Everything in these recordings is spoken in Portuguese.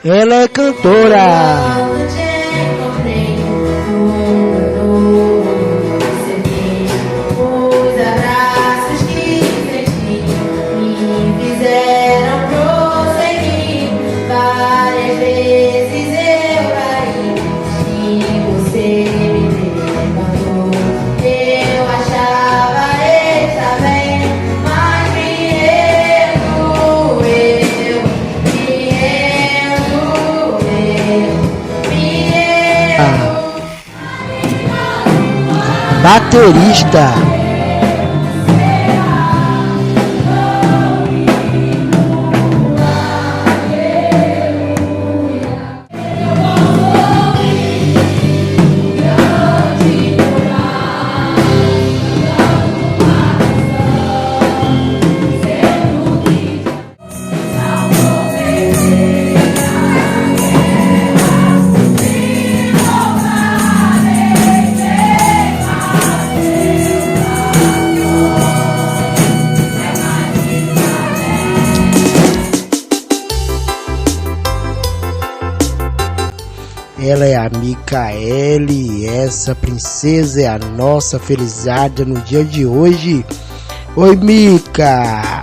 Ela é cantora. Baterista. Ela é a Micaele, essa princesa é a nossa felizarda no dia de hoje. Oi, Mica!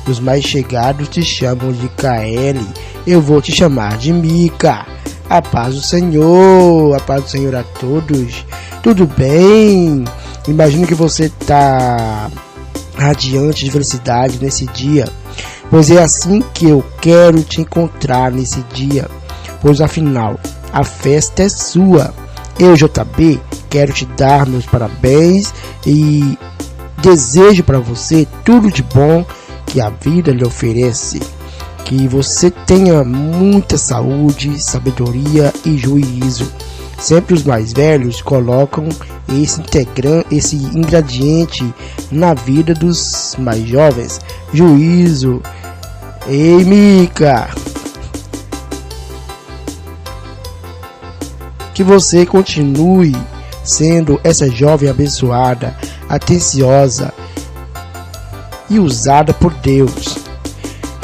Os mais chegados te chamam de Caele, eu vou te chamar de Mica. A paz do Senhor a todos. Tudo bem? Imagino que você está radiante de felicidade nesse dia, pois é assim que eu quero te encontrar nesse dia, pois afinal a festa é sua. Eu, JB, quero te dar meus parabéns e desejo para você tudo de bom que a vida lhe oferece. Que você tenha muita saúde, sabedoria e juízo. Sempre os mais velhos colocam esse ingrediente na vida dos mais jovens. Juízo. Ei, Mica! Que você continue sendo essa jovem abençoada, atenciosa e usada por Deus.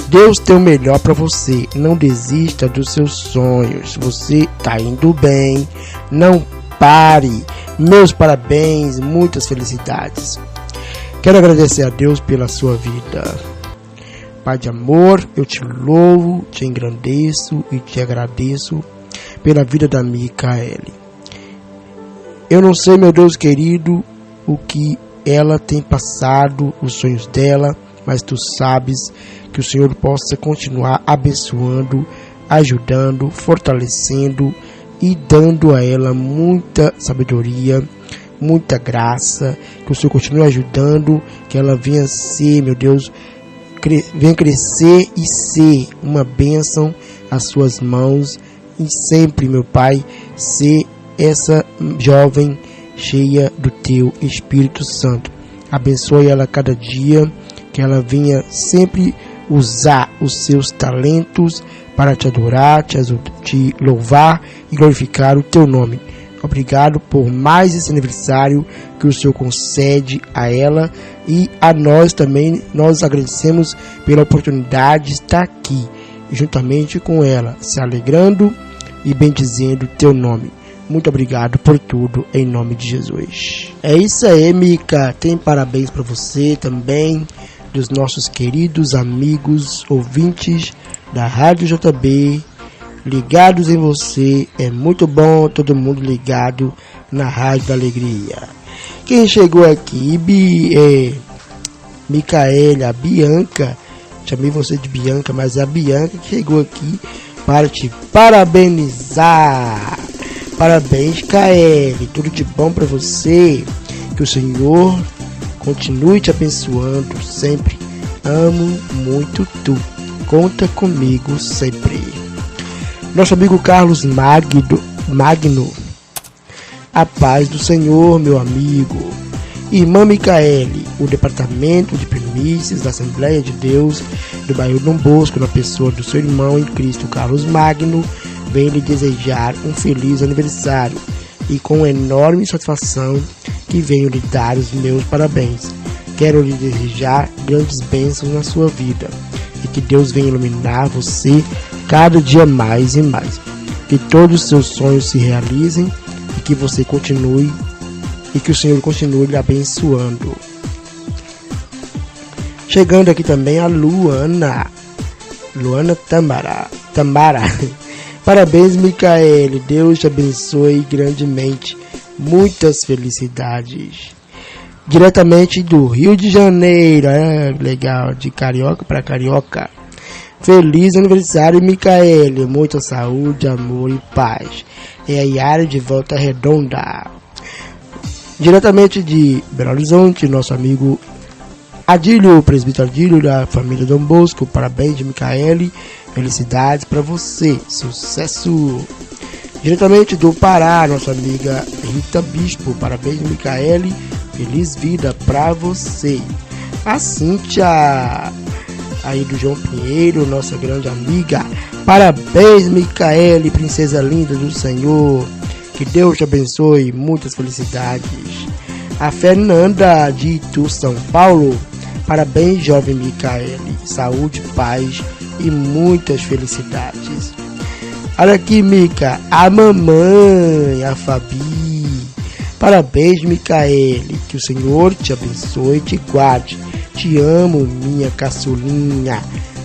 Deus tem o melhor para você. Não desista dos seus sonhos. Você está indo bem. Não pare. Meus parabéns, muitas felicidades. Quero agradecer a Deus pela sua vida. Pai de amor, eu te louvo, te engrandeço e te agradeço pela vida da Micaele. Eu não sei, meu Deus querido, o que ela tem passado, os sonhos dela, mas tu sabes. Que o Senhor possa continuar abençoando, ajudando, fortalecendo e dando a ela muita sabedoria, muita graça. Que o Senhor continue ajudando, que ela venha ser, meu Deus, venha crescer e ser uma bênção às suas mãos. E sempre, meu Pai, ser essa jovem cheia do Teu Espírito Santo. Abençoe ela cada dia, que ela venha sempre usar os seus talentos para te adorar, te louvar e glorificar o Teu nome. Obrigado por mais esse aniversário que o Senhor concede a ela e a nós também. Nós agradecemos pela oportunidade de estar aqui, juntamente com ela, se alegrando e bendizendo o Teu nome. Muito obrigado por tudo, em nome de Jesus. É isso aí, Mica. Tem parabéns para você também, dos nossos queridos amigos ouvintes da Rádio JB, ligados em você. É muito bom todo mundo ligado na Rádio da Alegria. Quem chegou aqui, Micaele, a Bianca, chamei você de Bianca, mas é a Bianca que chegou aqui para te parabenizar. Parabéns, Caele, tudo de bom para você, que o Senhor continue te abençoando sempre. Amo muito tu, conta comigo sempre. Nosso amigo Carlos Magno, a paz do Senhor, meu amigo. Irmã Micaele, o Departamento de Primícias da Assembleia de Deus do bairro Dom Bosco, na pessoa do seu irmão em Cristo, Carlos Magno, vem lhe desejar um feliz aniversário e com enorme satisfação que venho lhe dar os meus parabéns. Quero lhe desejar grandes bênçãos na sua vida e que Deus venha iluminar você cada dia mais e mais. Que todos os seus sonhos se realizem e que você continue e que o Senhor continue lhe abençoando. Chegando aqui também a Luana Tamara. Parabéns, Micaele. Deus te abençoe grandemente. Muitas felicidades. Diretamente do Rio de Janeiro. Legal. De carioca para carioca. Feliz aniversário, Micaele. Muita saúde, amor e paz. É a Yara de Volta Redonda. Diretamente de Belo Horizonte, nosso amigo Adílio, presbítero Adílio, da família Dom Bosco. Parabéns, Micaele. Felicidades para você. Sucesso. Diretamente do Pará, nossa amiga Rita Bispo. Parabéns, Micaele. Feliz vida para você. A Cíntia, aí do João Pinheiro, nossa grande amiga. Parabéns, Micaele, princesa linda do Senhor. Que Deus te abençoe. Muitas felicidades. A Fernanda, de Itu, São Paulo. Parabéns, jovem Micaele. Saúde, paz e muitas felicidades. Olha aqui, Mica, a mamãe, a Fabi. Parabéns, Micaele. Que o Senhor te abençoe e te guarde. Te amo, minha caçulinha,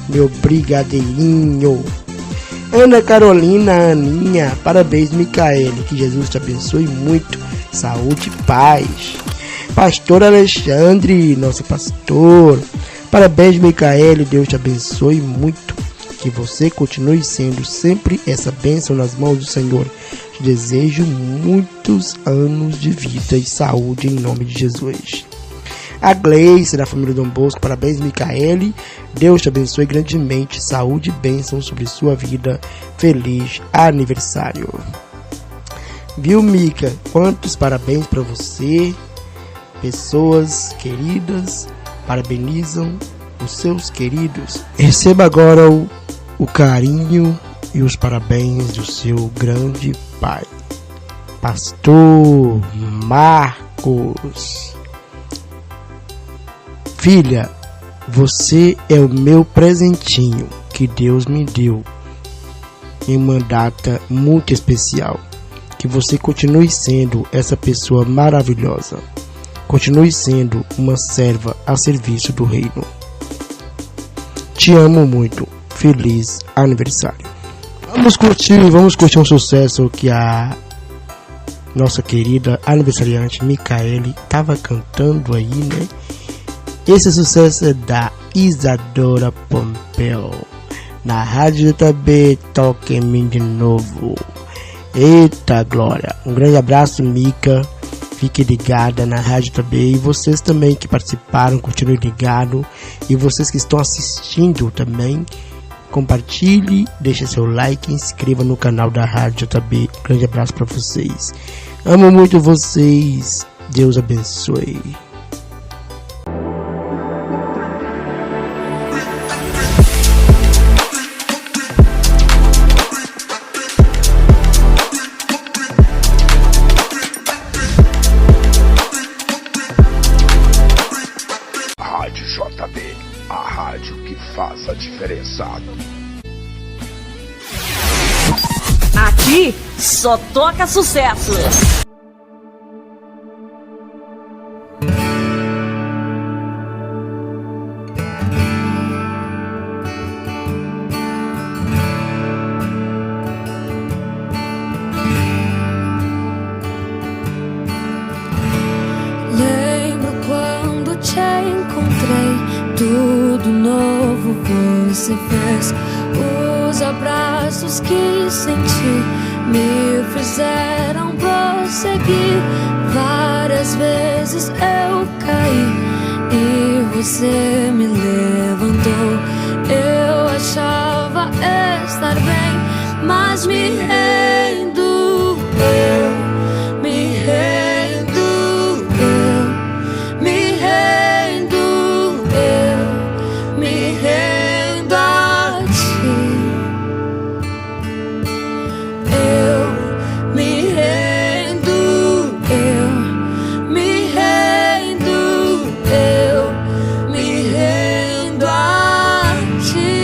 meu brigadeirinho. Ana Carolina, Aninha. Parabéns, Micaele. Que Jesus te abençoe muito. Saúde e paz. Pastor Alexandre, nosso pastor. Parabéns, Micaele. Deus te abençoe muito. Que você continue sendo sempre essa bênção nas mãos do Senhor. Te desejo muitos anos de vida e saúde em nome de Jesus. A Gleice, da família Dom Bosco. Parabéns, Micaele. Deus te abençoe grandemente. Saúde e bênção sobre sua vida. Feliz aniversário. Viu, Mica? Quantos parabéns para você. Pessoas queridas parabenizam os seus queridos. Receba agora o carinho e os parabéns do seu grande pai, Pastor Marcos. Filha, você é o meu presentinho que Deus me deu em uma data muito especial. Que você continue sendo essa pessoa maravilhosa. Continue sendo uma serva a serviço do reino. Te amo muito. Feliz aniversário. Vamos curtir um sucesso que a nossa querida aniversariante Micaele estava cantando aí, né? Esse sucesso é da Isadora Pompeu. Na Rádio JB, toque em mim de novo. Eita glória. Um grande abraço, Mica. Fique ligada na Rádio JB. E vocês também que participaram, continue ligado. E vocês que estão assistindo também, compartilhe, deixe seu like e inscreva no canal da Rádio JB. Um grande abraço para vocês. Amo muito vocês. Deus abençoe. Rádio JB, a rádio que faz a diferença. Aqui só toca sucesso. Tudo novo você fez. Os abraços que senti me fizeram prosseguir. Várias vezes eu caí e você me levantou. Eu achava estar bem, mas me rendo. Eu me rendo. Eu me rendo. Eu me rendo a ti. Eu me rendo. Eu me rendo. Eu me rendo a ti.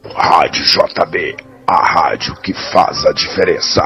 Rádio JB, a rádio que faz a diferença.